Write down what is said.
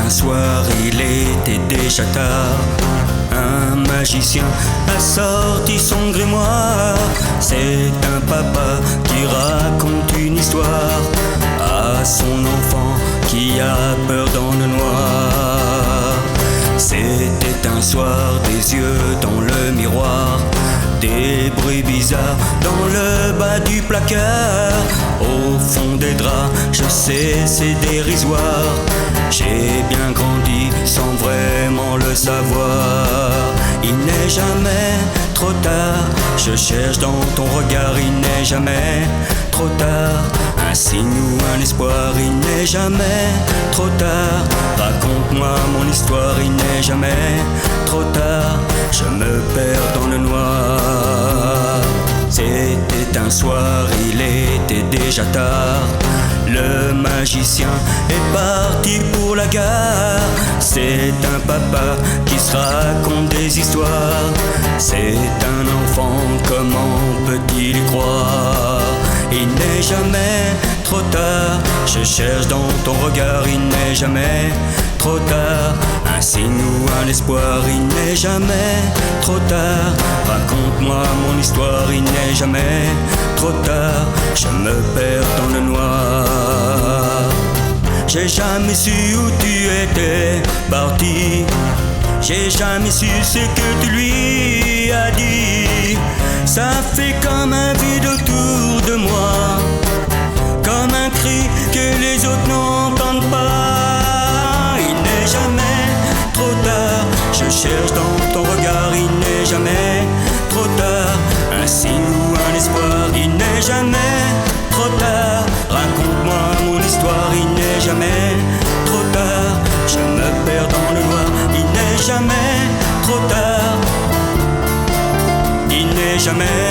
un soir, il était déjà tard. Un magicien a sorti son grimoire. C'est un papa qui raconte une histoire à son enfant qui a peur dans le noir. C'était un soir, des yeux dans le miroir, des bruits bizarres dans le bas du placard. Au fond des draps, je sais c'est dérisoire. J'ai bien grandi sans vraiment le savoir. Il n'est jamais trop tard, je cherche dans ton regard. Il n'est jamais trop tard, un signe ou un espoir. Il n'est jamais trop tard, raconte-moi mon histoire. Il n'est jamais trop tard, je me perds dans le noir. C'était un soir, il était déjà tard. Le magicien est parti pour la gare. C'est un papa qui se raconte des histoires. C'est un enfant, comment peut-il y croire? Il n'est jamais trop tard, je cherche dans ton regard. Il n'est jamais trop tard, un signe ou un espoir. Il n'est jamais trop tard, raconte-moi mon histoire. Il n'est jamais trop tard, je me perds dans le noir. J'ai jamais su où tu étais parti. J'ai jamais su ce que tu lui as dit. Ça fait comme un vide autour de moi, comme un cri que les autres n'entendent pas. Il n'est jamais trop tard, je cherche dans ton regard. Il n'est jamais trop tard, un signe ou un espoir. Il n'est jamais trop tard, raconte-moi mon histoire. Il n'est jamais trop tard, je me perds dans le noir. Il n'est jamais trop tard, il n'est jamais